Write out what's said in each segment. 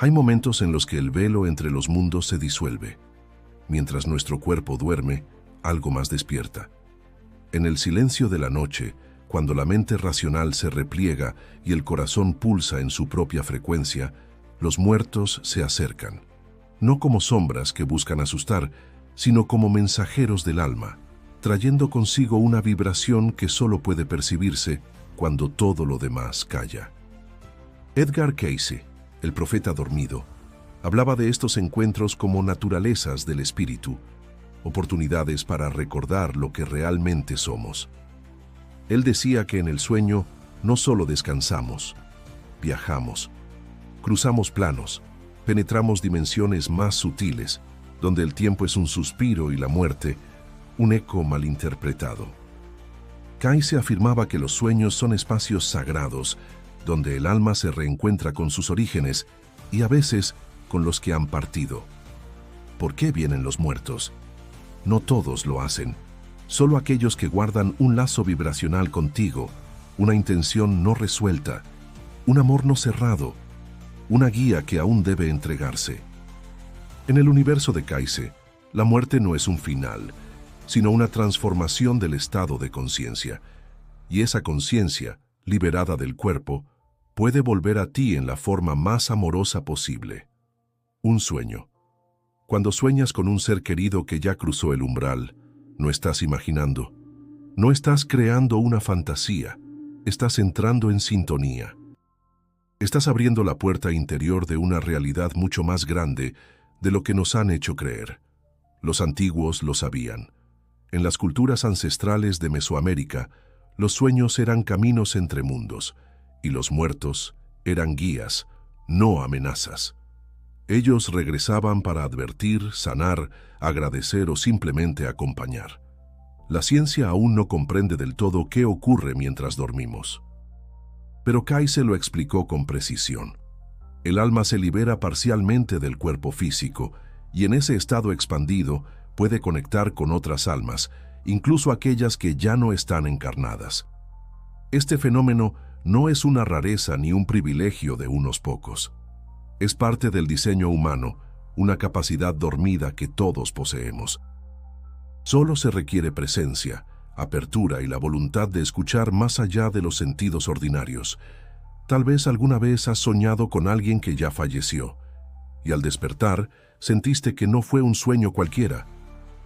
Hay momentos en los que el velo entre los mundos se disuelve. Mientras nuestro cuerpo duerme, algo más despierta. En el silencio de la noche, cuando la mente racional se repliega y el corazón pulsa en su propia frecuencia, los muertos se acercan. No como sombras que buscan asustar, sino como mensajeros del alma, trayendo consigo una vibración que solo puede percibirse cuando todo lo demás calla. Edgar Cayce, el profeta dormido, hablaba de estos encuentros como naturalezas del espíritu, oportunidades para recordar lo que realmente somos. Él decía que en el sueño no solo descansamos, viajamos, cruzamos planos, penetramos dimensiones más sutiles, donde el tiempo es un suspiro y la muerte, un eco malinterpretado. Cayce afirmaba que los sueños son espacios sagrados, donde el alma se reencuentra con sus orígenes y a veces con los que han partido. ¿Por qué vienen los muertos? No todos lo hacen, solo aquellos que guardan un lazo vibracional contigo, una intención no resuelta, un amor no cerrado, una guía que aún debe entregarse. En el universo de Cayce, la muerte no es un final, sino una transformación del estado de conciencia, y esa conciencia, liberada del cuerpo, puede volver a ti en la forma más amorosa posible. Un sueño. Cuando sueñas con un ser querido que ya cruzó el umbral, no estás imaginando, no estás creando una fantasía, estás entrando en sintonía. Estás abriendo la puerta interior de una realidad mucho más grande de lo que nos han hecho creer. Los antiguos lo sabían. En las culturas ancestrales de Mesoamérica, los sueños eran caminos entre mundos, y los muertos eran guías, no amenazas. Ellos regresaban para advertir, sanar, agradecer o simplemente acompañar. La ciencia aún no comprende del todo qué ocurre mientras dormimos. Pero Cayce lo explicó con precisión. El alma se libera parcialmente del cuerpo físico y en ese estado expandido puede conectar con otras almas, incluso aquellas que ya no están encarnadas. Este fenómeno no es una rareza ni un privilegio de unos pocos. Es parte del diseño humano, una capacidad dormida que todos poseemos. Solo se requiere presencia, apertura y la voluntad de escuchar más allá de los sentidos ordinarios. Tal vez alguna vez has soñado con alguien que ya falleció, y al despertar sentiste que no fue un sueño cualquiera.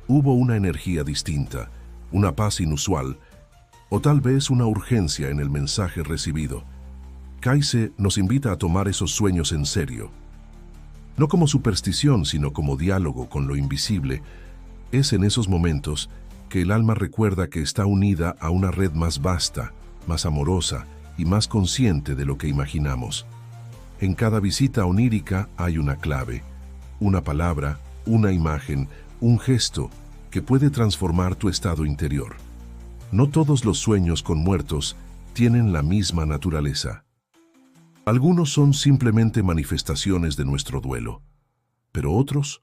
Hubo una energía distinta, una paz inusual, o tal vez una urgencia en el mensaje recibido. Cayce nos invita a tomar esos sueños en serio. No como superstición, sino como diálogo con lo invisible. Es en esos momentos que el alma recuerda que está unida a una red más vasta, más amorosa y más consciente de lo que imaginamos. En cada visita onírica hay una clave, una palabra, una imagen, un gesto que puede transformar tu estado interior. No todos los sueños con muertos tienen la misma naturaleza. Algunos son simplemente manifestaciones de nuestro duelo, pero otros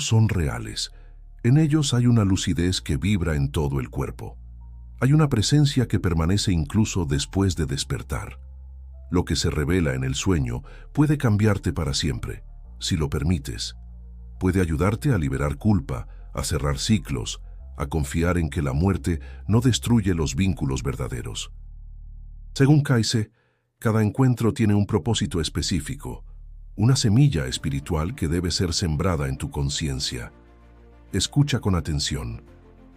son reales. En ellos hay una lucidez que vibra en todo el cuerpo. Hay una presencia que permanece incluso después de despertar. Lo que se revela en el sueño puede cambiarte para siempre, si lo permites. Puede ayudarte a liberar culpa, a cerrar ciclos, a confiar en que la muerte no destruye los vínculos verdaderos. Según Cayce, cada encuentro tiene un propósito específico, una semilla espiritual que debe ser sembrada en tu conciencia. Escucha con atención,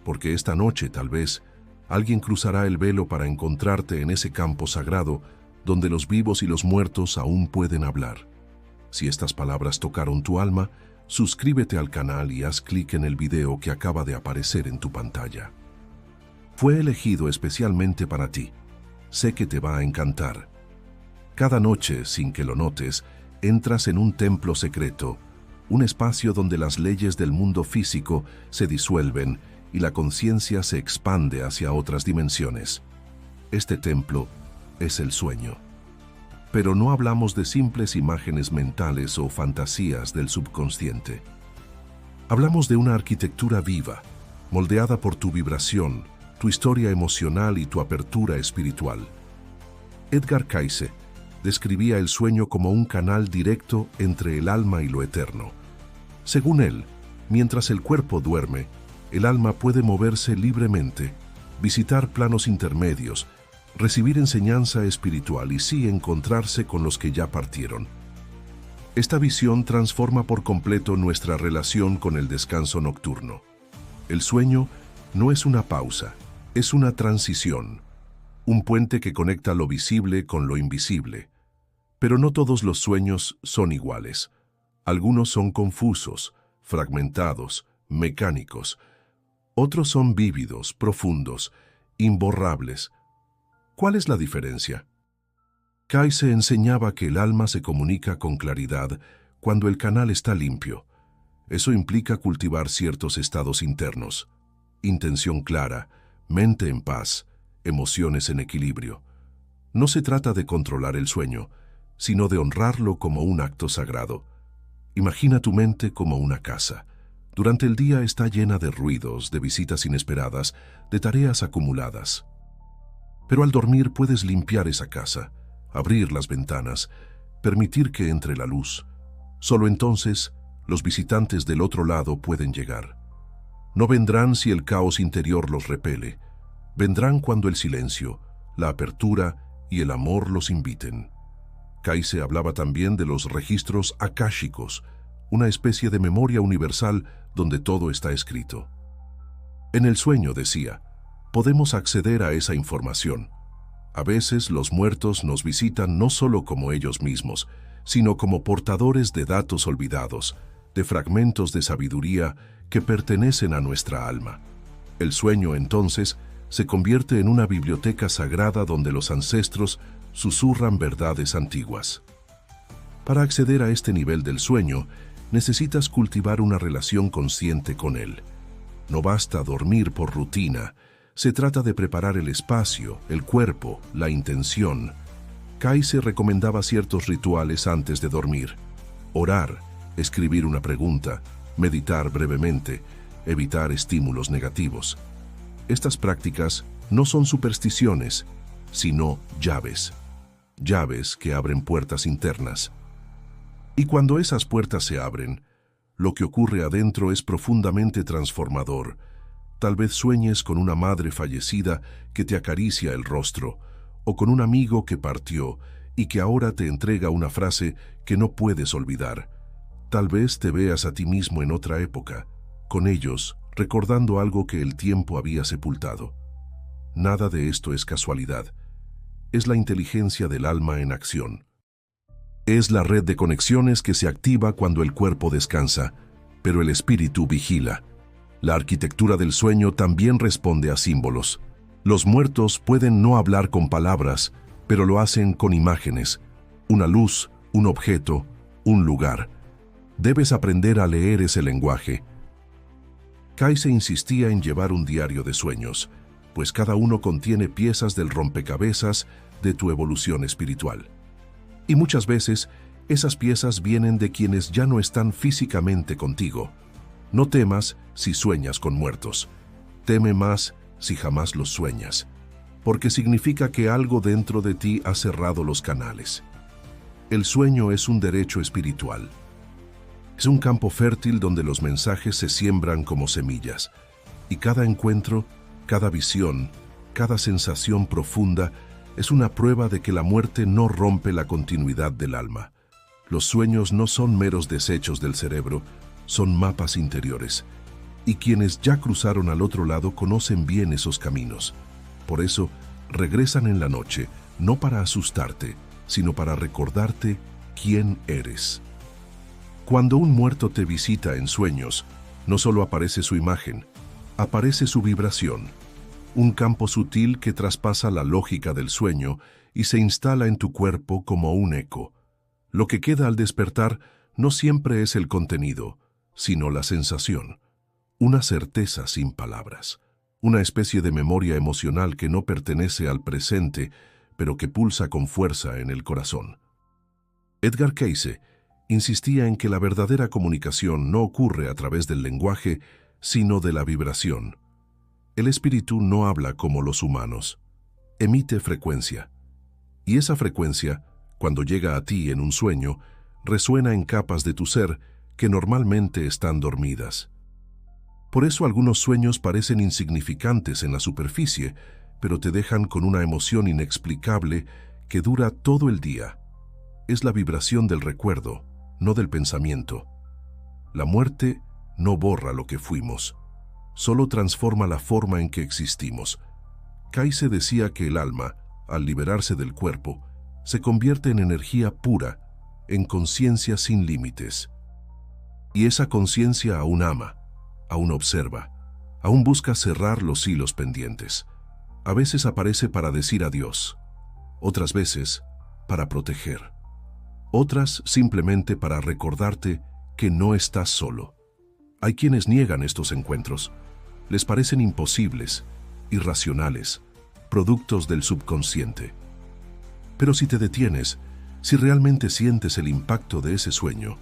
porque esta noche tal vez alguien cruzará el velo para encontrarte en ese campo sagrado donde los vivos y los muertos aún pueden hablar. Si estas palabras tocaron tu alma, suscríbete al canal y haz clic en el video que acaba de aparecer en tu pantalla. Fue elegido especialmente para ti. Sé que te va a encantar. Cada noche, sin que lo notes, entras en un templo secreto, un espacio donde las leyes del mundo físico se disuelven y la conciencia se expande hacia otras dimensiones. Este templo es el sueño. Pero no hablamos de simples imágenes mentales o fantasías del subconsciente. Hablamos de una arquitectura viva, moldeada por tu vibración, tu historia emocional y tu apertura espiritual. Edgar Cayce, describía el sueño como un canal directo entre el alma y lo eterno. Según él, mientras el cuerpo duerme, el alma puede moverse libremente, visitar planos intermedios, recibir enseñanza espiritual y sí encontrarse con los que ya partieron. Esta visión transforma por completo nuestra relación con el descanso nocturno. El sueño no es una pausa, es una transición, un puente que conecta lo visible con lo invisible. Pero no todos los sueños son iguales. Algunos son confusos, fragmentados, mecánicos. Otros son vívidos, profundos, imborrables. ¿Cuál es la diferencia? Kayse enseñaba que el alma se comunica con claridad cuando el canal está limpio. Eso implica cultivar ciertos estados internos: intención clara, mente en paz, emociones en equilibrio. No se trata de controlar el sueño, sino de honrarlo como un acto sagrado. Imagina tu mente como una casa. Durante el día está llena de ruidos, de visitas inesperadas, de tareas acumuladas. Pero al dormir puedes limpiar esa casa, abrir las ventanas, permitir que entre la luz. Solo entonces, los visitantes del otro lado pueden llegar. No vendrán si el caos interior los repele. Vendrán cuando el silencio, la apertura y el amor los inviten. Kayse hablaba también de los registros akáshicos, una especie de memoria universal donde todo está escrito. En el sueño, decía, podemos acceder a esa información. A veces los muertos nos visitan no solo como ellos mismos, sino como portadores de datos olvidados, de fragmentos de sabiduría que pertenecen a nuestra alma. El sueño, entonces, se convierte en una biblioteca sagrada donde los ancestros susurran verdades antiguas. Para acceder a este nivel del sueño, necesitas cultivar una relación consciente con él. No basta dormir por rutina. Se trata de preparar el espacio, el cuerpo, la intención. Kayse recomendaba ciertos rituales antes de dormir: orar, escribir una pregunta, meditar brevemente, evitar estímulos negativos. Estas prácticas no son supersticiones, sino llaves. Llaves que abren puertas internas. Y cuando esas puertas se abren, lo que ocurre adentro es profundamente transformador. Tal vez sueñes con una madre fallecida que te acaricia el rostro, o con un amigo que partió y que ahora te entrega una frase que no puedes olvidar. Tal vez te veas a ti mismo en otra época, con ellos, recordando algo que el tiempo había sepultado. Nada de esto es casualidad. Es la inteligencia del alma en acción. Es la red de conexiones que se activa cuando el cuerpo descansa, pero el espíritu vigila. La arquitectura del sueño también responde a símbolos. Los muertos pueden no hablar con palabras, pero lo hacen con imágenes: una luz, un objeto, un lugar. Debes aprender a leer ese lenguaje. Kayse insistía en llevar un diario de sueños, pues cada uno contiene piezas del rompecabezas de tu evolución espiritual. Y muchas veces, esas piezas vienen de quienes ya no están físicamente contigo. No temas si sueñas con muertos. Teme más si jamás los sueñas, porque significa que algo dentro de ti ha cerrado los canales. El sueño es un derecho espiritual. Es un campo fértil donde los mensajes se siembran como semillas, y cada encuentro, cada visión, cada sensación profunda es una prueba de que la muerte no rompe la continuidad del alma. Los sueños no son meros desechos del cerebro, son mapas interiores, y quienes ya cruzaron al otro lado conocen bien esos caminos. Por eso, regresan en la noche, no para asustarte, sino para recordarte quién eres. Cuando un muerto te visita en sueños, no solo aparece su imagen, aparece su vibración, un campo sutil que traspasa la lógica del sueño y se instala en tu cuerpo como un eco. Lo que queda al despertar no siempre es el contenido, sino la sensación, una certeza sin palabras, una especie de memoria emocional que no pertenece al presente, pero que pulsa con fuerza en el corazón. Edgar Cayce insistía en que la verdadera comunicación no ocurre a través del lenguaje, sino de la vibración. El espíritu no habla como los humanos, emite frecuencia, y esa frecuencia cuando llega a ti en un sueño, resuena en capas de tu ser que normalmente están dormidas. Por eso algunos sueños parecen insignificantes en la superficie, pero te dejan con una emoción inexplicable que dura todo el día. Es la vibración del recuerdo, no del pensamiento. La muerte no borra lo que fuimos, solo transforma la forma en que existimos. Kayse decía que el alma, al liberarse del cuerpo, se convierte en energía pura, en conciencia sin límites. Y esa conciencia aún ama, aún observa, aún busca cerrar los hilos pendientes. A veces aparece para decir adiós, otras veces para proteger, otras simplemente para recordarte que no estás solo. Hay quienes niegan estos encuentros, les parecen imposibles, irracionales, productos del subconsciente. Pero si te detienes, si realmente sientes el impacto de ese sueño,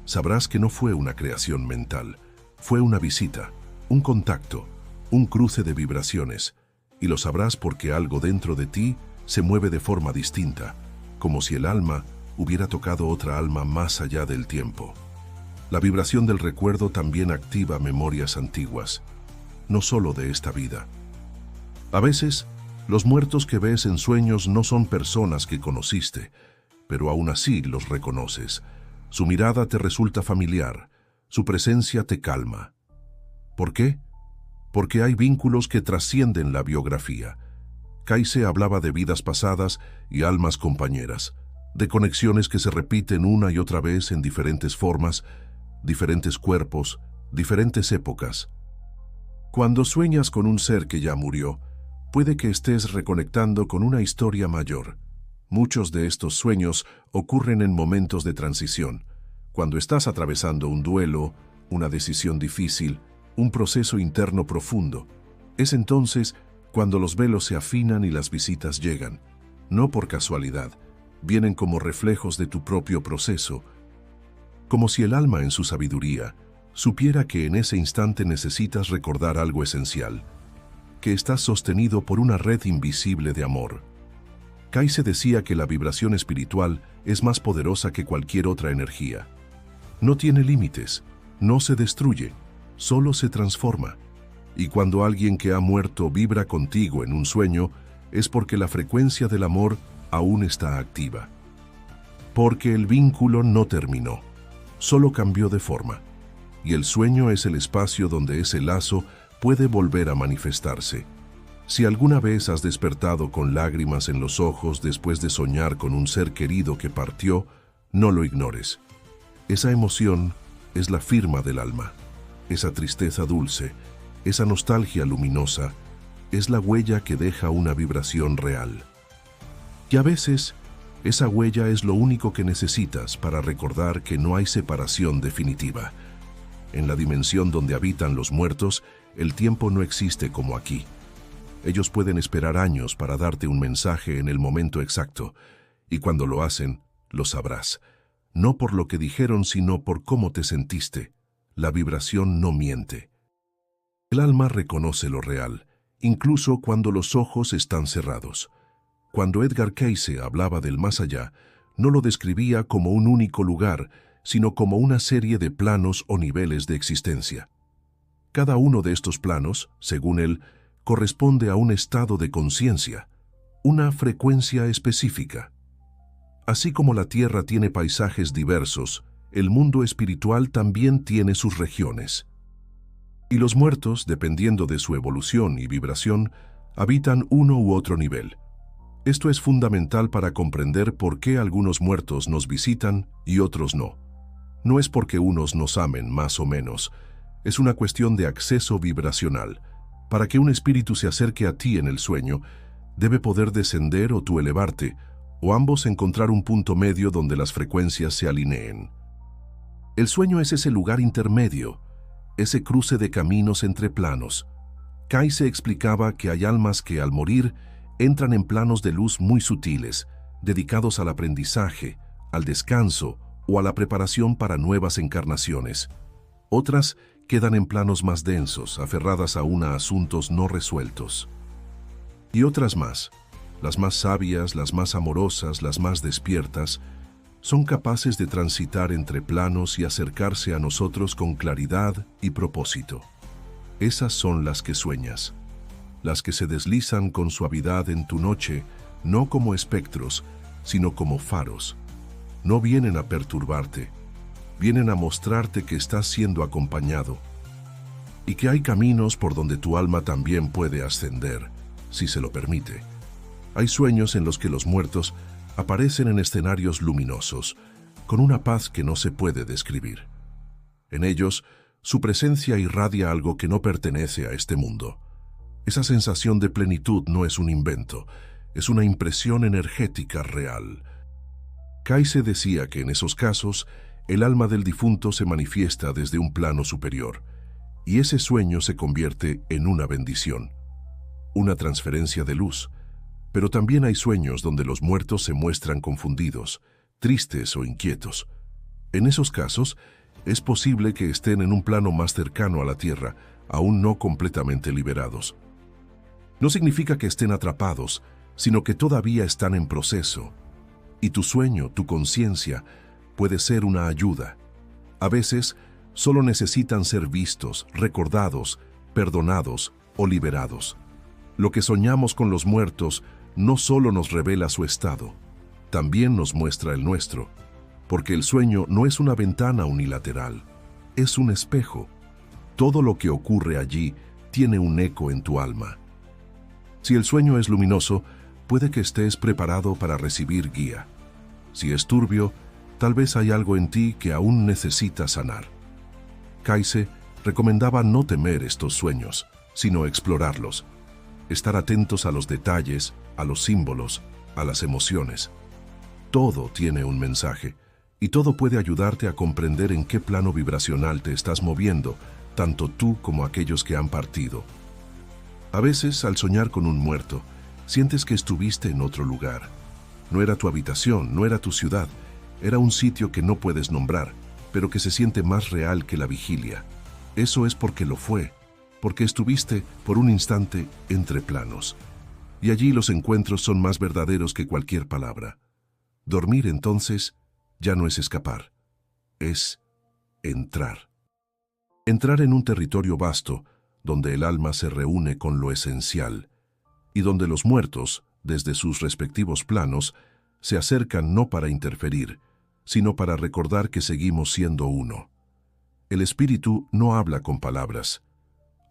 sabrás que no fue una creación mental, fue una visita, un contacto, un cruce de vibraciones, y lo sabrás porque algo dentro de ti se mueve de forma distinta, como si el alma hubiera tocado otra alma más allá del tiempo. La vibración del recuerdo también activa memorias antiguas, no solo de esta vida. A veces, los muertos que ves en sueños no son personas que conociste, pero aún así los reconoces. Su mirada te resulta familiar, su presencia te calma. ¿Por qué? Porque hay vínculos que trascienden la biografía. Kayse hablaba de vidas pasadas y almas compañeras, de conexiones que se repiten una y otra vez en diferentes formas, diferentes cuerpos, diferentes épocas. Cuando sueñas con un ser que ya murió, puede que estés reconectando con una historia mayor. Muchos de estos sueños ocurren en momentos de transición, cuando estás atravesando un duelo, una decisión difícil, un proceso interno profundo. Es entonces cuando los velos se afinan y las visitas llegan, no por casualidad, vienen como reflejos de tu propio proceso, como si el alma en su sabiduría supiera que en ese instante necesitas recordar algo esencial, que estás sostenido por una red invisible de amor. Kayse decía que la vibración espiritual es más poderosa que cualquier otra energía. No tiene límites, no se destruye, solo se transforma. Y cuando alguien que ha muerto vibra contigo en un sueño, es porque la frecuencia del amor aún está activa. Porque el vínculo no terminó, solo cambió de forma. Y el sueño es el espacio donde ese lazo puede volver a manifestarse. Si alguna vez has despertado con lágrimas en los ojos después de soñar con un ser querido que partió, no lo ignores. Esa emoción es la firma del alma. Esa tristeza dulce, esa nostalgia luminosa, es la huella que deja una vibración real. Y a veces, esa huella es lo único que necesitas para recordar que no hay separación definitiva. En la dimensión donde habitan los muertos, el tiempo no existe como aquí. Ellos pueden esperar años para darte un mensaje en el momento exacto, y cuando lo hacen, lo sabrás. No por lo que dijeron, sino por cómo te sentiste. La vibración no miente. El alma reconoce lo real, incluso cuando los ojos están cerrados. Cuando Edgar Cayce hablaba del más allá, no lo describía como un único lugar, sino como una serie de planos o niveles de existencia. Cada uno de estos planos, según él, corresponde a un estado de conciencia, una frecuencia específica. Así como la Tierra tiene paisajes diversos, el mundo espiritual también tiene sus regiones. Y los muertos, dependiendo de su evolución y vibración, habitan uno u otro nivel. Esto es fundamental para comprender por qué algunos muertos nos visitan y otros no. No es porque unos nos amen más o menos, es una cuestión de acceso vibracional. Para que un espíritu se acerque a ti en el sueño, debe poder descender o tú elevarte, o ambos encontrar un punto medio donde las frecuencias se alineen. El sueño es ese lugar intermedio, ese cruce de caminos entre planos. Cayce explicaba que hay almas que al morir entran en planos de luz muy sutiles, dedicados al aprendizaje, al descanso o a la preparación para nuevas encarnaciones. Otras quedan en planos más densos, aferradas aún a asuntos no resueltos. Y otras más, las más sabias, las más amorosas, las más despiertas, son capaces de transitar entre planos y acercarse a nosotros con claridad y propósito. Esas son las que sueñas, las que se deslizan con suavidad en tu noche, no como espectros, sino como faros. No vienen a perturbarte, vienen a mostrarte que estás siendo acompañado y que hay caminos por donde tu alma también puede ascender, si se lo permite. Hay sueños en los que los muertos aparecen en escenarios luminosos, con una paz que no se puede describir. En ellos, su presencia irradia algo que no pertenece a este mundo. Esa sensación de plenitud no es un invento, es una impresión energética real. Kayse decía que en esos casos, el alma del difunto se manifiesta desde un plano superior, y ese sueño se convierte en una bendición, una transferencia de luz. Pero también hay sueños donde los muertos se muestran confundidos, tristes o inquietos. En esos casos, es posible que estén en un plano más cercano a la tierra, aún no completamente liberados. No significa que estén atrapados, sino que todavía están en proceso. Y tu sueño, tu conciencia, puede ser una ayuda. A veces, solo necesitan ser vistos, recordados, perdonados o liberados. Lo que soñamos con los muertos no solo nos revela su estado, también nos muestra el nuestro, porque el sueño no es una ventana unilateral, es un espejo. Todo lo que ocurre allí tiene un eco en tu alma. Si el sueño es luminoso, puede que estés preparado para recibir guía. Si es turbio, tal vez hay algo en ti que aún necesita sanar. Kayse recomendaba no temer estos sueños, sino explorarlos. Estar atentos a los detalles, a los símbolos, a las emociones. Todo tiene un mensaje, y todo puede ayudarte a comprender en qué plano vibracional te estás moviendo, tanto tú como aquellos que han partido. A veces, al soñar con un muerto, sientes que estuviste en otro lugar. No era tu habitación, no era tu ciudad, era un sitio que no puedes nombrar, pero que se siente más real que la vigilia. Eso es porque lo fue, porque estuviste por un instante entre planos. Y allí los encuentros son más verdaderos que cualquier palabra. Dormir, entonces, ya no es escapar, es entrar. Entrar en un territorio vasto, donde el alma se reúne con lo esencial, y donde los muertos, desde sus respectivos planos, se acercan no para interferir, sino para recordar que seguimos siendo uno. El espíritu no habla con palabras,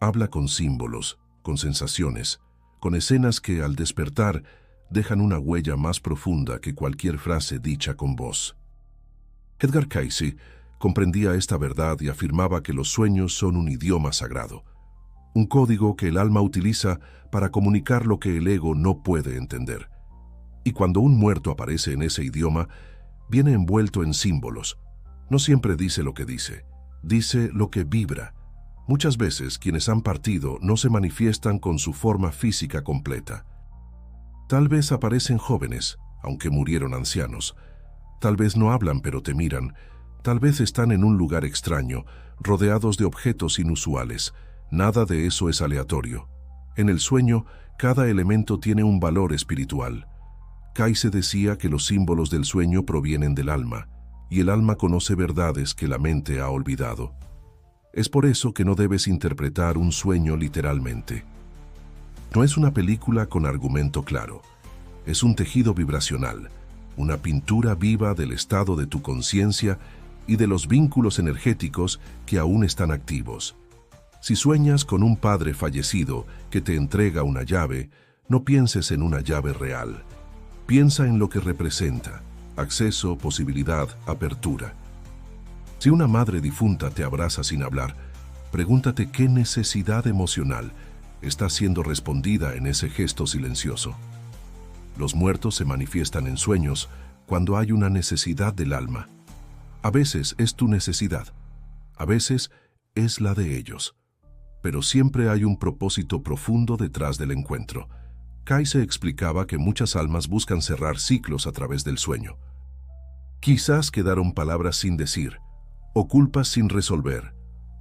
habla con símbolos, con sensaciones, con escenas que, al despertar, dejan una huella más profunda que cualquier frase dicha con voz. Edgar Cayce comprendía esta verdad y afirmaba que los sueños son un idioma sagrado, un código que el alma utiliza para comunicar lo que el ego no puede entender. Y cuando un muerto aparece en ese idioma, viene envuelto en símbolos. No siempre dice lo que dice lo que vibra. Muchas veces quienes han partido no se manifiestan con su forma física completa. Tal vez aparecen jóvenes, aunque murieron ancianos. Tal vez no hablan pero te miran. Tal vez están en un lugar extraño, rodeados de objetos inusuales. Nada de eso es aleatorio. En el sueño, cada elemento tiene un valor espiritual. Cayce decía que los símbolos del sueño provienen del alma, y el alma conoce verdades que la mente ha olvidado. Es por eso que no debes interpretar un sueño literalmente. No es una película con argumento claro. Es un tejido vibracional, una pintura viva del estado de tu conciencia y de los vínculos energéticos que aún están activos. Si sueñas con un padre fallecido que te entrega una llave, no pienses en una llave real. Piensa en lo que representa: acceso, posibilidad, apertura. Si una madre difunta te abraza sin hablar, pregúntate qué necesidad emocional está siendo respondida en ese gesto silencioso. Los muertos se manifiestan en sueños cuando hay una necesidad del alma. A veces es tu necesidad, a veces es la de ellos. Pero siempre hay un propósito profundo detrás del encuentro. Cayce explicaba que muchas almas buscan cerrar ciclos a través del sueño. Quizás quedaron palabras sin decir, o culpas sin resolver,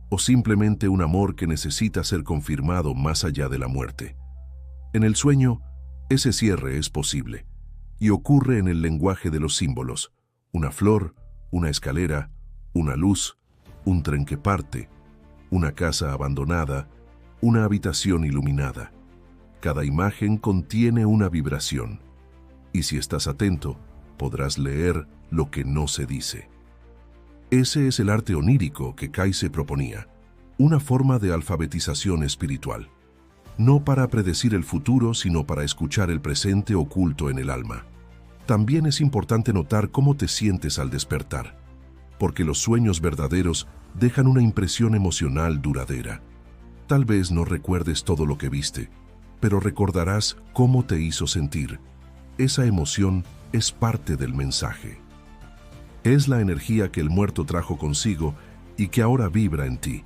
o simplemente un amor que necesita ser confirmado más allá de la muerte. En el sueño, Ese cierre es posible, y ocurre en el lenguaje de los símbolos: una flor, una escalera, una luz, un tren que parte, una casa abandonada, una habitación iluminada. Cada imagen contiene una vibración, y si estás atento, podrás leer lo que no se dice. Ese es el arte onírico que Kayse proponía, una forma de alfabetización espiritual, no para predecir el futuro, sino para escuchar el presente oculto en el alma. También es importante notar cómo te sientes al despertar, porque los sueños verdaderos dejan una impresión emocional duradera. Tal vez no recuerdes todo lo que viste, pero recordarás cómo te hizo sentir. Esa emoción es parte del mensaje. Es la energía que el muerto trajo consigo y que ahora vibra en ti.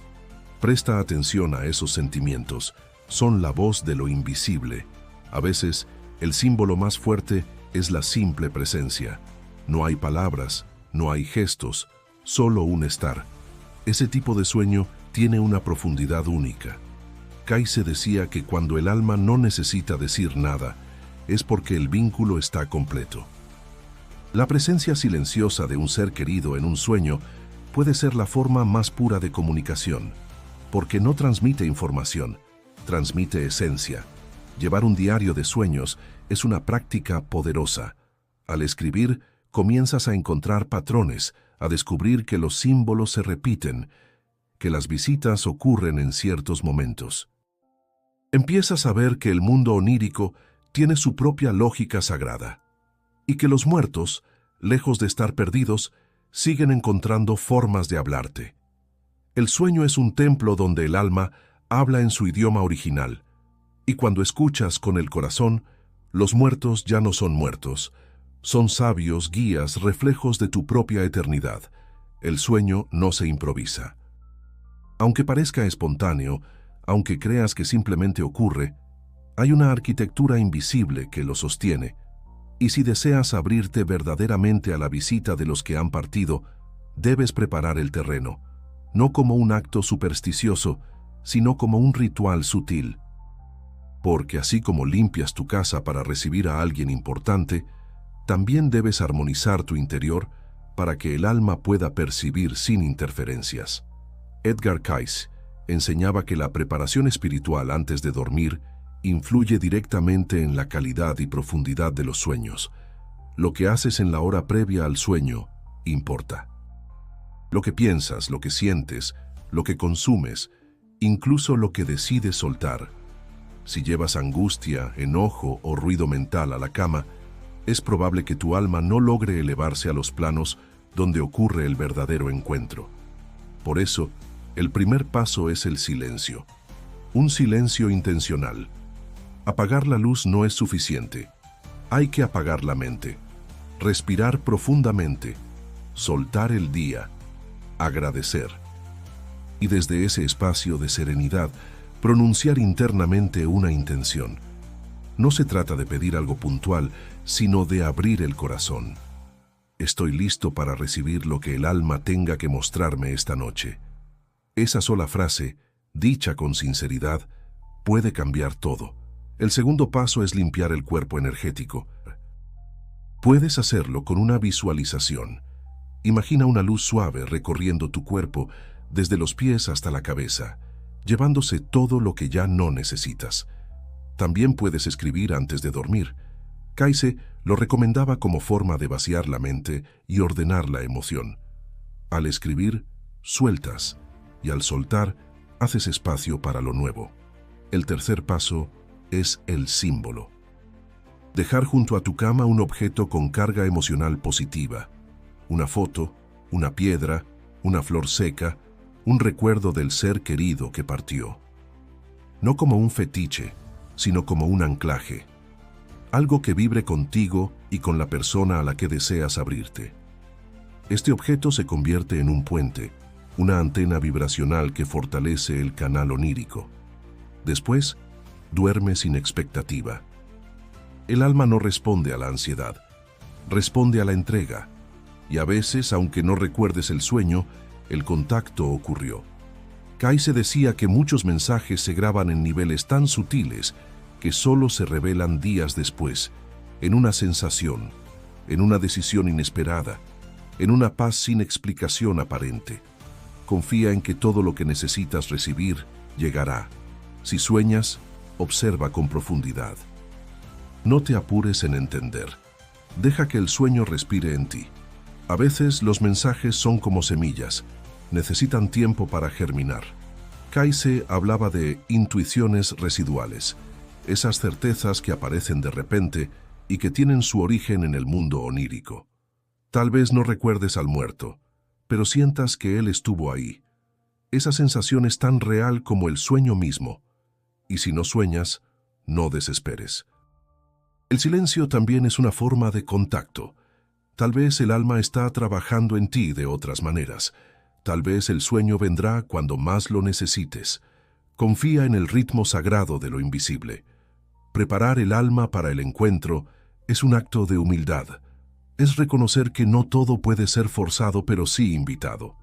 Presta atención a esos sentimientos. Son la voz de lo invisible. A veces, el símbolo más fuerte es la simple presencia. No hay palabras, no hay gestos, solo un estar. Ese tipo de sueño tiene una profundidad única. Kayse decía que cuando el alma no necesita decir nada, es porque el vínculo está completo. La presencia silenciosa de un ser querido en un sueño puede ser la forma más pura de comunicación, porque no transmite información, transmite esencia. Llevar un diario de sueños es una práctica poderosa. Al escribir, comienzas a encontrar patrones, a descubrir que los símbolos se repiten, que las visitas ocurren en ciertos momentos. Empiezas a ver que el mundo onírico tiene su propia lógica sagrada, y que los muertos, lejos de estar perdidos, siguen encontrando formas de hablarte. El sueño es un templo donde el alma habla en su idioma original, y cuando escuchas con el corazón, los muertos ya no son muertos, son sabios guías, reflejos de tu propia eternidad. El sueño no se improvisa. Aunque parezca espontáneo, aunque creas que simplemente ocurre, hay una arquitectura invisible que lo sostiene, y si deseas abrirte verdaderamente a la visita de los que han partido, debes preparar el terreno, no como un acto supersticioso, sino como un ritual sutil. Porque así como limpias tu casa para recibir a alguien importante, también debes armonizar tu interior para que el alma pueda percibir sin interferencias. Edgar Cayce enseñaba que la preparación espiritual antes de dormir influye directamente en la calidad y profundidad de los sueños. Lo que haces en la hora previa al sueño importa. Lo que piensas, lo que sientes, lo que consumes, incluso lo que decides soltar. Si llevas angustia, enojo o ruido mental a la cama, es probable que tu alma no logre elevarse a los planos donde ocurre el verdadero encuentro. Por eso, el primer paso es el silencio. Un silencio intencional. Apagar la luz no es suficiente. Hay que apagar la mente. Respirar profundamente. Soltar el día. Agradecer. Y desde ese espacio de serenidad, pronunciar internamente una intención. No se trata de pedir algo puntual, sino de abrir el corazón. Estoy listo para recibir lo que el alma tenga que mostrarme esta noche. Esa sola frase, dicha con sinceridad, puede cambiar todo. El segundo paso es limpiar el cuerpo energético. Puedes hacerlo con una visualización. Imagina una luz suave recorriendo tu cuerpo desde los pies hasta la cabeza, llevándose todo lo que ya no necesitas. También puedes escribir antes de dormir. Kayse lo recomendaba como forma de vaciar la mente y ordenar la emoción. Al escribir, sueltas, y al soltar, haces espacio para lo nuevo. El tercer paso es el símbolo. Dejar junto a tu cama un objeto con carga emocional positiva. Una foto, una piedra, una flor seca, un recuerdo del ser querido que partió. No como un fetiche, sino como un anclaje. Algo que vibre contigo y con la persona a la que deseas abrirte. Este objeto se convierte en un puente, una antena vibracional que fortalece el canal onírico. Después, duerme sin expectativa. El alma no responde a la ansiedad, responde a la entrega, y a veces, aunque no recuerdes el sueño, el contacto ocurrió. Kayse decía que muchos mensajes se graban en niveles tan sutiles que solo se revelan días después, en una sensación, en una decisión inesperada, en una paz sin explicación aparente. Confía en que todo lo que necesitas recibir llegará. Si sueñas, observa con profundidad. No te apures en entender. Deja que el sueño respire en ti. A veces los mensajes son como semillas, necesitan tiempo para germinar. Kayse hablaba de intuiciones residuales, esas certezas que aparecen de repente y que tienen su origen en el mundo onírico. Tal vez no recuerdes al muerto, pero sientas que él estuvo ahí. Esa sensación es tan real como el sueño mismo. Y si no sueñas, no desesperes. El silencio también es una forma de contacto. Tal vez el alma está trabajando en ti de otras maneras. Tal vez el sueño vendrá cuando más lo necesites. Confía en el ritmo sagrado de lo invisible. Preparar el alma para el encuentro es un acto de humildad. Es reconocer que no todo puede ser forzado, pero sí invitado.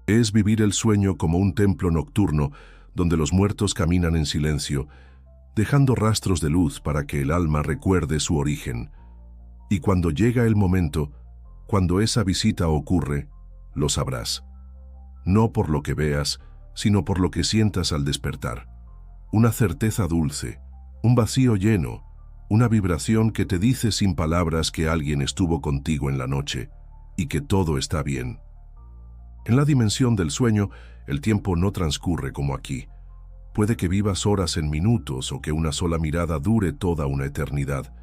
Es vivir el sueño como un templo nocturno donde los muertos caminan en silencio, dejando rastros de luz para que el alma recuerde su origen. Y cuando llega el momento, cuando esa visita ocurre, lo sabrás. No por lo que veas, sino por lo que sientas al despertar. Una certeza dulce, un vacío lleno, una vibración que te dice sin palabras que alguien estuvo contigo en la noche y que todo está bien. En la dimensión del sueño, el tiempo no transcurre como aquí. Puede que vivas horas en minutos o que una sola mirada dure toda una eternidad.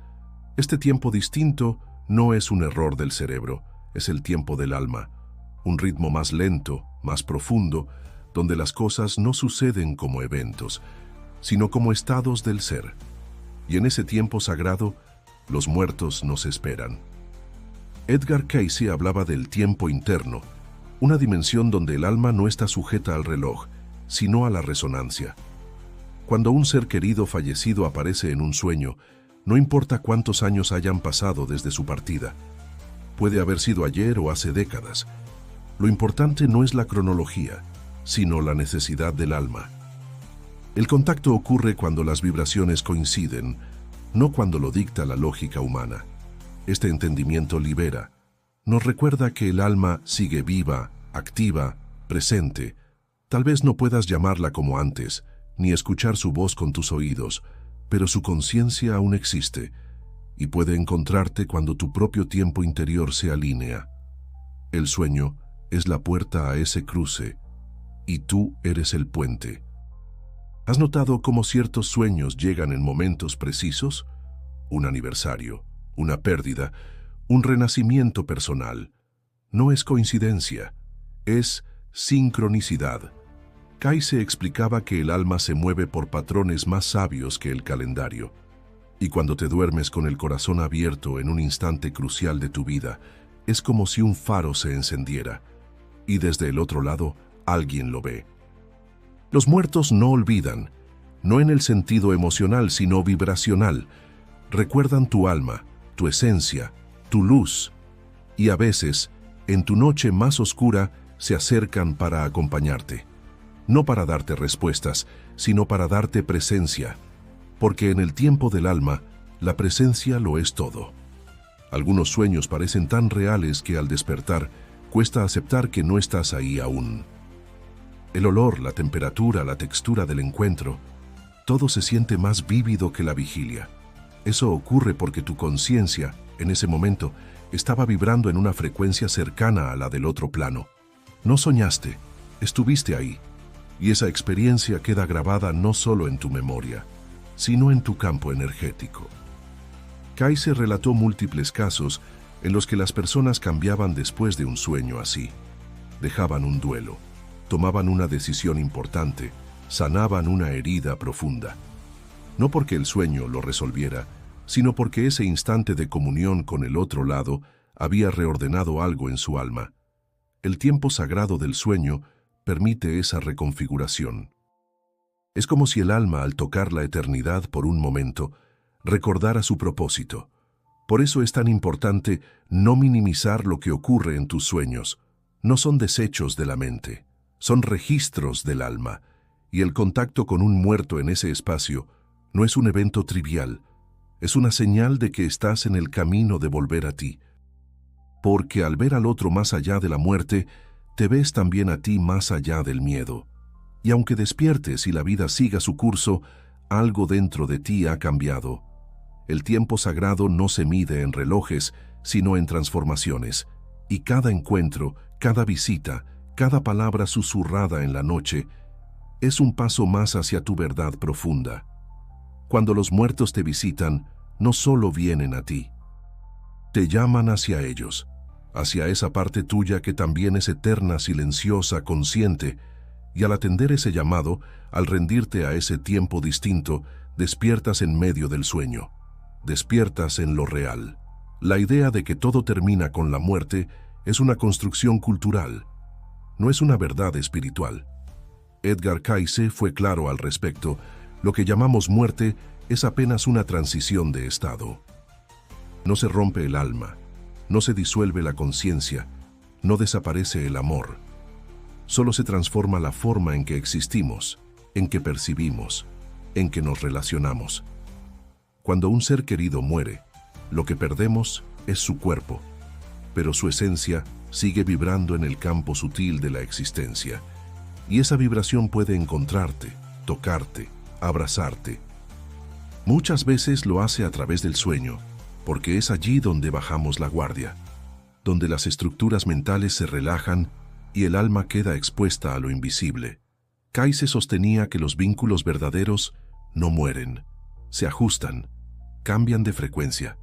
Este tiempo distinto no es un error del cerebro, es el tiempo del alma. Un ritmo más lento, más profundo, donde las cosas no suceden como eventos, sino como estados del ser. Y en ese tiempo sagrado, los muertos nos esperan. Edgar Cayce hablaba del tiempo interno, una dimensión donde el alma no está sujeta al reloj, sino a la resonancia. Cuando un ser querido fallecido aparece en un sueño, no importa cuántos años hayan pasado desde su partida. Puede haber sido ayer o hace décadas. Lo importante no es la cronología, sino la necesidad del alma. El contacto ocurre cuando las vibraciones coinciden, no cuando lo dicta la lógica humana. Este entendimiento libera. Nos recuerda que el alma sigue viva, activa, presente. Tal vez no puedas llamarla como antes, ni escuchar su voz con tus oídos, pero su conciencia aún existe y puede encontrarte cuando tu propio tiempo interior se alinea. El sueño es la puerta a ese cruce y tú eres el puente. ¿Has notado cómo ciertos sueños llegan en momentos precisos? Un aniversario, una pérdida, un renacimiento personal. No es coincidencia, es sincronicidad. Cayce explicaba que el alma se mueve por patrones más sabios que el calendario. Y cuando te duermes con el corazón abierto en un instante crucial de tu vida, es como si un faro se encendiera. Y desde el otro lado, alguien lo ve. Los muertos no olvidan, no en el sentido emocional, sino vibracional. Recuerdan tu alma, tu esencia, tu luz. Y a veces, en tu noche más oscura, se acercan para acompañarte. No para darte respuestas, sino para darte presencia. Porque en el tiempo del alma, la presencia lo es todo. Algunos sueños parecen tan reales que al despertar, cuesta aceptar que no estás ahí aún. El olor, la temperatura, la textura del encuentro, todo se siente más vívido que la vigilia. Eso ocurre porque tu conciencia, en ese momento, estaba vibrando en una frecuencia cercana a la del otro plano. No soñaste, estuviste ahí. Y esa experiencia queda grabada no solo en tu memoria, sino en tu campo energético. Cayce relató múltiples casos en los que las personas cambiaban después de un sueño así. Dejaban un duelo, tomaban una decisión importante, sanaban una herida profunda. No porque el sueño lo resolviera, sino porque ese instante de comunión con el otro lado había reordenado algo en su alma. El tiempo sagrado del sueño permite esa reconfiguración. Es como si el alma, al tocar la eternidad por un momento, recordara su propósito. Por eso es tan importante no minimizar lo que ocurre en tus sueños. No son desechos de la mente. Son registros del alma, y el contacto con un muerto en ese espacio no es un evento trivial, es una señal de que estás en el camino de volver a ti. Porque al ver al otro más allá de la muerte, te ves también a ti más allá del miedo. Y aunque despiertes y la vida siga su curso, algo dentro de ti ha cambiado. El tiempo sagrado no se mide en relojes, sino en transformaciones. Y cada encuentro, cada visita, cada palabra susurrada en la noche, es un paso más hacia tu verdad profunda. Cuando los muertos te visitan, no solo vienen a ti. Te llaman hacia ellos, hacia esa parte tuya que también es eterna, silenciosa, consciente, y al atender ese llamado, al rendirte a ese tiempo distinto, despiertas en medio del sueño. Despiertas en lo real. La idea de que todo termina con la muerte es una construcción cultural, no es una verdad espiritual. Edgar Cayce fue claro al respecto: lo que llamamos muerte es apenas una transición de estado. No se rompe el alma, no se disuelve la conciencia, no desaparece el amor. Solo se transforma la forma en que existimos, en que percibimos, en que nos relacionamos. Cuando un ser querido muere, lo que perdemos es su cuerpo, pero su esencia sigue vibrando en el campo sutil de la existencia. Y esa vibración puede encontrarte, tocarte, abrazarte. Muchas veces lo hace a través del sueño, porque es allí donde bajamos la guardia, donde las estructuras mentales se relajan y el alma queda expuesta a lo invisible. Cayce sostenía que los vínculos verdaderos no mueren, se ajustan, cambian de frecuencia.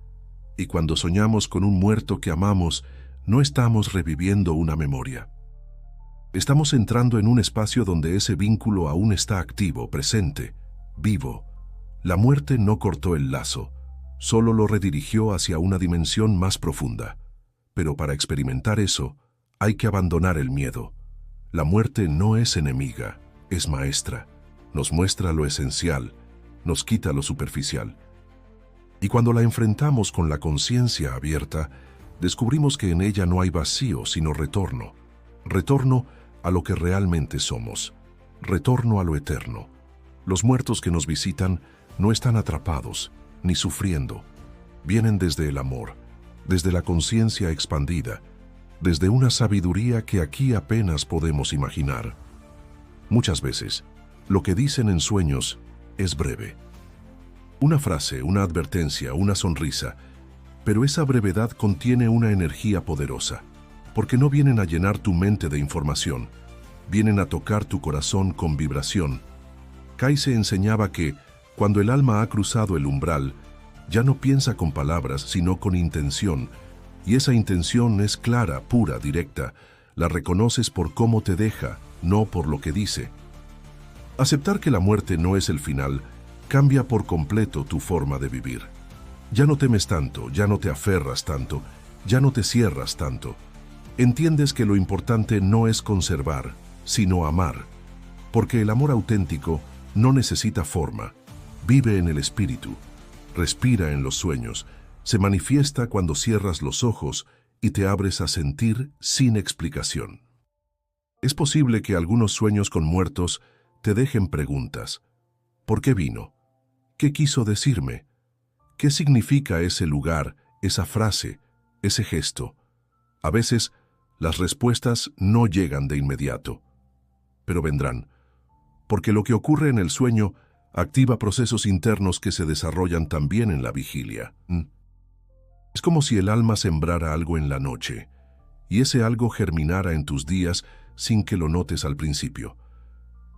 Y cuando soñamos con un muerto que amamos, no estamos reviviendo una memoria. Estamos entrando en un espacio donde ese vínculo aún está activo, presente, vivo. La muerte no cortó el lazo, solo lo redirigió hacia una dimensión más profunda. Pero para experimentar eso, hay que abandonar el miedo. La muerte no es enemiga, es maestra. Nos muestra lo esencial, nos quita lo superficial. Y cuando la enfrentamos con la conciencia abierta, descubrimos que en ella no hay vacío, sino retorno. Retorno a lo que realmente somos. Retorno a lo eterno. Los muertos que nos visitan no están atrapados, ni sufriendo. Vienen desde el amor, desde la conciencia expandida, desde una sabiduría que aquí apenas podemos imaginar. Muchas veces, lo que dicen en sueños es breve. Una frase, una advertencia, una sonrisa, pero esa brevedad contiene una energía poderosa, porque no vienen a llenar tu mente de información, vienen a tocar tu corazón con vibración. Cayce enseñaba que, cuando el alma ha cruzado el umbral, ya no piensa con palabras, sino con intención, y esa intención es clara, pura, directa. La reconoces por cómo te deja, no por lo que dice. Aceptar que la muerte no es el final cambia por completo tu forma de vivir. Ya no temes tanto, ya no te aferras tanto, ya no te cierras tanto. Entiendes que lo importante no es conservar, sino amar, porque el amor auténtico no necesita forma, vive en el espíritu, respira en los sueños, se manifiesta cuando cierras los ojos y te abres a sentir sin explicación. Es posible que algunos sueños con muertos te dejen preguntas. ¿Por qué vino? ¿Qué quiso decirme? ¿Qué significa ese lugar, esa frase, ese gesto? A veces, las respuestas no llegan de inmediato, pero vendrán, porque lo que ocurre en el sueño activa procesos internos que se desarrollan también en la vigilia. Es como si el alma sembrara algo en la noche, y ese algo germinara en tus días sin que lo notes al principio.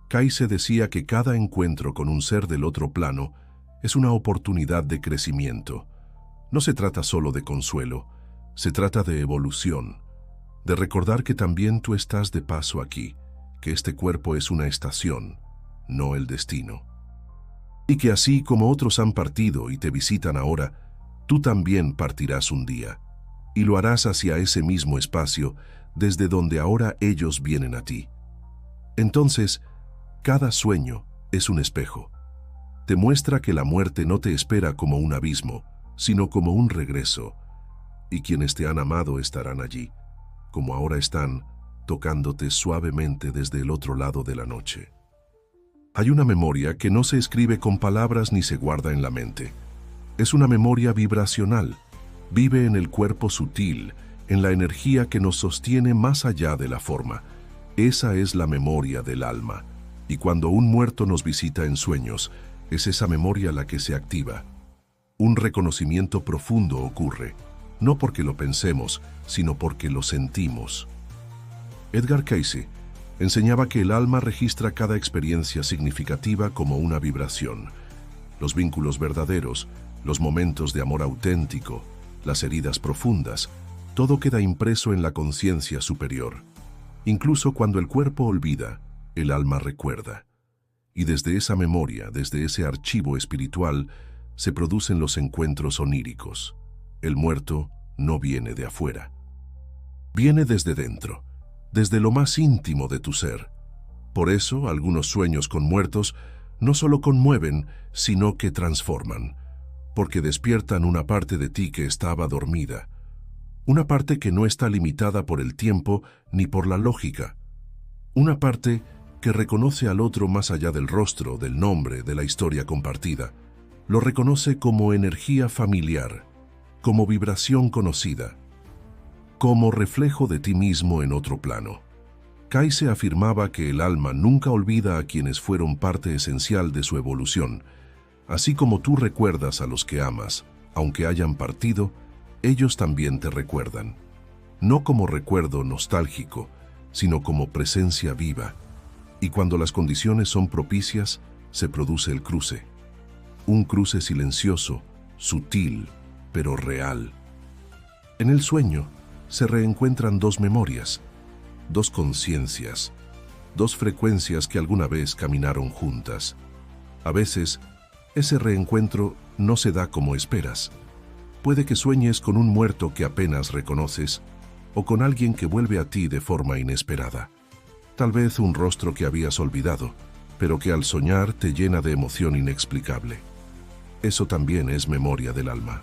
Cayce decía que cada encuentro con un ser del otro plano es una oportunidad de crecimiento. No se trata solo de consuelo, se trata de evolución, de recordar que también tú estás de paso aquí, que este cuerpo es una estación, no el destino. Y que así como otros han partido y te visitan ahora, tú también partirás un día, y lo harás hacia ese mismo espacio desde donde ahora ellos vienen a ti. Entonces, cada sueño es un espejo. Te muestra que la muerte no te espera como un abismo, sino como un regreso, y quienes te han amado estarán allí, como ahora están, tocándote suavemente desde el otro lado de la noche. Hay una memoria que no se escribe con palabras ni se guarda en la mente. Es una memoria vibracional. Vive en el cuerpo sutil, en la energía que nos sostiene más allá de la forma. Esa es la memoria del alma. Y cuando un muerto nos visita en sueños, es esa memoria la que se activa. Un reconocimiento profundo ocurre, no porque lo pensemos, sino porque lo sentimos. Edgar Cayce enseñaba que el alma registra cada experiencia significativa como una vibración. Los vínculos verdaderos, los momentos de amor auténtico, las heridas profundas, todo queda impreso en la conciencia superior. Incluso cuando el cuerpo olvida, el alma recuerda. Y desde esa memoria, desde ese archivo espiritual, se producen los encuentros oníricos. El muerto no viene de afuera. Viene desde dentro, desde lo más íntimo de tu ser. Por eso, algunos sueños con muertos no solo conmueven, sino que transforman, porque despiertan una parte de ti que estaba dormida. Una parte que no está limitada por el tiempo ni por la lógica. Una parte que reconoce al otro más allá del rostro, del nombre, de la historia compartida. Lo reconoce como energía familiar, como vibración conocida, como reflejo de ti mismo en otro plano. Cayce afirmaba que el alma nunca olvida a quienes fueron parte esencial de su evolución. Así como tú recuerdas a los que amas, aunque hayan partido, ellos también te recuerdan. No como recuerdo nostálgico, sino como presencia viva. Y cuando las condiciones son propicias, se produce el cruce. Un cruce silencioso, sutil, pero real. En el sueño se reencuentran dos memorias, dos conciencias, dos frecuencias que alguna vez caminaron juntas. A veces, ese reencuentro no se da como esperas. Puede que sueñes con un muerto que apenas reconoces o con alguien que vuelve a ti de forma inesperada. Tal vez un rostro que habías olvidado, pero que al soñar te llena de emoción inexplicable. Eso también es memoria del alma.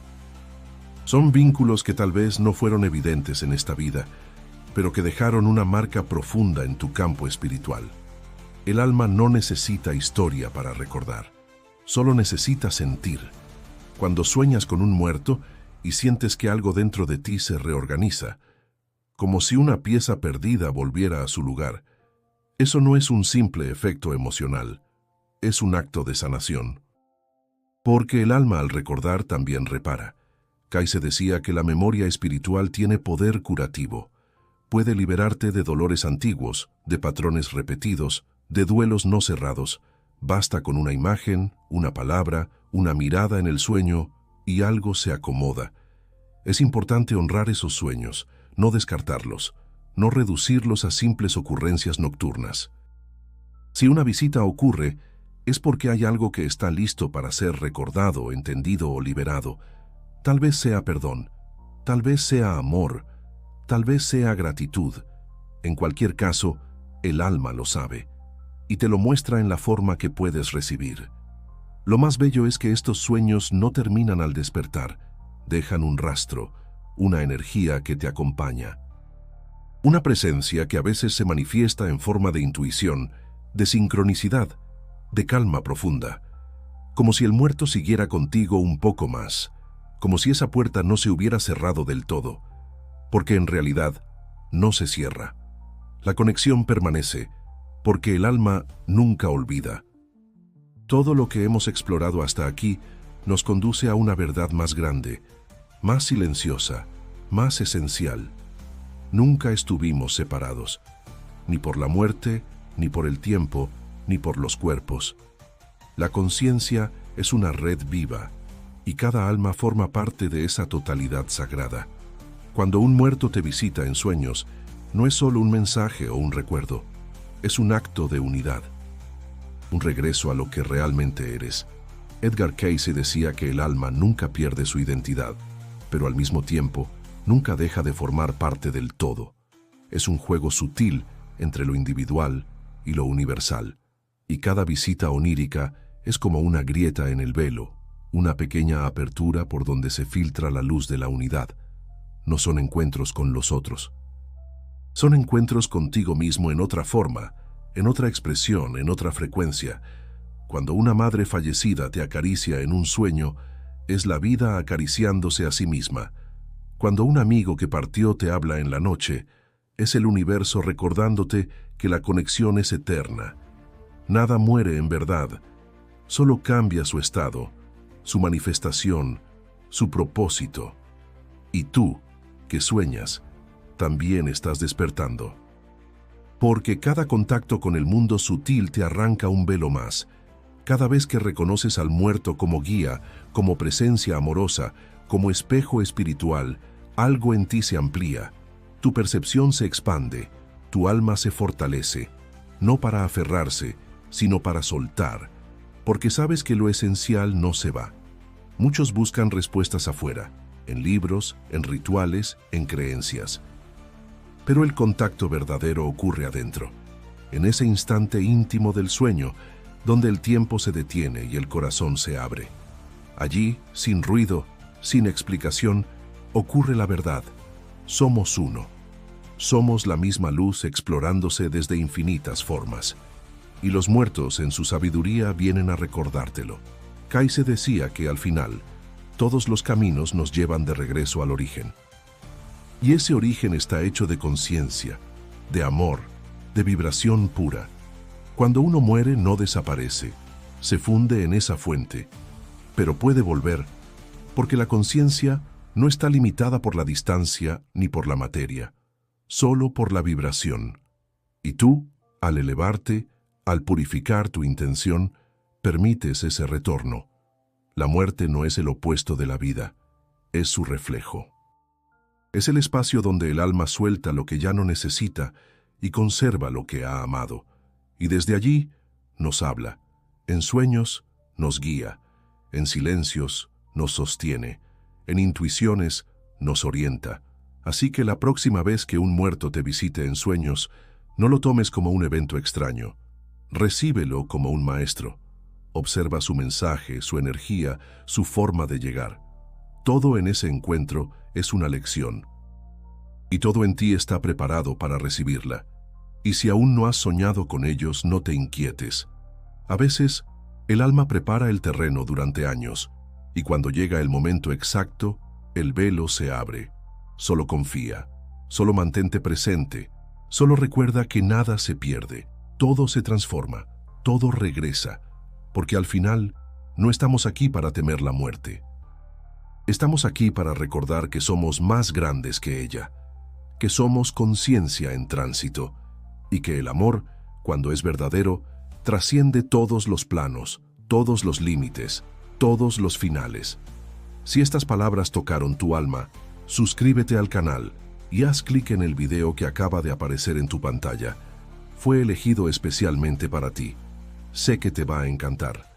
Son vínculos que tal vez no fueron evidentes en esta vida, pero que dejaron una marca profunda en tu campo espiritual. El alma no necesita historia para recordar, solo necesita sentir. Cuando sueñas con un muerto y sientes que algo dentro de ti se reorganiza, como si una pieza perdida volviera a su lugar, eso no es un simple efecto emocional, es un acto de sanación. Porque el alma al recordar también repara. Cayce decía que la memoria espiritual tiene poder curativo. Puede liberarte de dolores antiguos, de patrones repetidos, de duelos no cerrados. Basta con una imagen, una palabra, una mirada en el sueño y algo se acomoda. Es importante honrar esos sueños, no descartarlos, no reducirlos a simples ocurrencias nocturnas. Si una visita ocurre, es porque hay algo que está listo para ser recordado, entendido o liberado. Tal vez sea perdón, tal vez sea amor, tal vez sea gratitud. En cualquier caso, el alma lo sabe y te lo muestra en la forma que puedes recibir. Lo más bello es que estos sueños no terminan al despertar, dejan un rastro, una energía que te acompaña. Una presencia que a veces se manifiesta en forma de intuición, de sincronicidad, de calma profunda, como si el muerto siguiera contigo un poco más, como si esa puerta no se hubiera cerrado del todo, porque en realidad no se cierra. La conexión permanece, porque el alma nunca olvida. Todo lo que hemos explorado hasta aquí nos conduce a una verdad más grande, más silenciosa, más esencial. Nunca estuvimos separados, ni por la muerte, ni por el tiempo, ni por los cuerpos. La conciencia es una red viva, y cada alma forma parte de esa totalidad sagrada. Cuando un muerto te visita en sueños, no es solo un mensaje o un recuerdo, es un acto de unidad, un regreso a lo que realmente eres. Edgar Cayce decía que el alma nunca pierde su identidad, pero al mismo tiempo nunca deja de formar parte del todo. Es un juego sutil entre lo individual y lo universal, y cada visita onírica es como una grieta en el velo, una pequeña apertura por donde se filtra la luz de la unidad. No son encuentros con los otros. Son encuentros contigo mismo en otra forma, en otra expresión, en otra frecuencia. Cuando una madre fallecida te acaricia en un sueño, es la vida acariciándose a sí misma. Cuando un amigo que partió te habla en la noche, es el universo recordándote que la conexión es eterna. Nada muere en verdad, solo cambia su estado, su manifestación, su propósito. Y tú, que sueñas, también estás despertando. Porque cada contacto con el mundo sutil te arranca un velo más. Cada vez que reconoces al muerto como guía, como presencia amorosa, como espejo espiritual, algo en ti se amplía. Tu percepción se expande, tu alma se fortalece, no para aferrarse, sino para soltar, porque sabes que lo esencial no se va. Muchos buscan respuestas afuera, en libros, en rituales, en creencias. Pero el contacto verdadero ocurre adentro, en ese instante íntimo del sueño, donde el tiempo se detiene y el corazón se abre. Allí, sin ruido, sin explicación, ocurre la verdad. Somos uno. Somos la misma luz explorándose desde infinitas formas. Y los muertos en su sabiduría vienen a recordártelo. Kaize decía que al final, todos los caminos nos llevan de regreso al origen. Y ese origen está hecho de conciencia, de amor, de vibración pura. Cuando uno muere no desaparece, se funde en esa fuente, pero puede volver, porque la conciencia no está limitada por la distancia ni por la materia, solo por la vibración. Y tú, al elevarte, al purificar tu intención, permites ese retorno. La muerte no es el opuesto de la vida, es su reflejo. Es el espacio donde el alma suelta lo que ya no necesita y conserva lo que ha amado. Y desde allí nos habla, en sueños nos guía, en silencios nos sostiene, en intuiciones nos orienta. Así que la próxima vez que un muerto te visite en sueños, no lo tomes como un evento extraño. Recíbelo como un maestro. Observa su mensaje, su energía, su forma de llegar. Todo en ese encuentro es una lección. Y todo en ti está preparado para recibirla. Y si aún no has soñado con ellos, no te inquietes. A veces, el alma prepara el terreno durante años, y cuando llega el momento exacto, el velo se abre. Solo confía, solo mantente presente, solo recuerda que nada se pierde, todo se transforma, todo regresa, porque al final no estamos aquí para temer la muerte. Estamos aquí para recordar que somos más grandes que ella, que somos conciencia en tránsito, y que el amor, cuando es verdadero, trasciende todos los planos, todos los límites, todos los finales. Si estas palabras tocaron tu alma, suscríbete al canal y haz clic en el video que acaba de aparecer en tu pantalla. Fue elegido especialmente para ti. Sé que te va a encantar.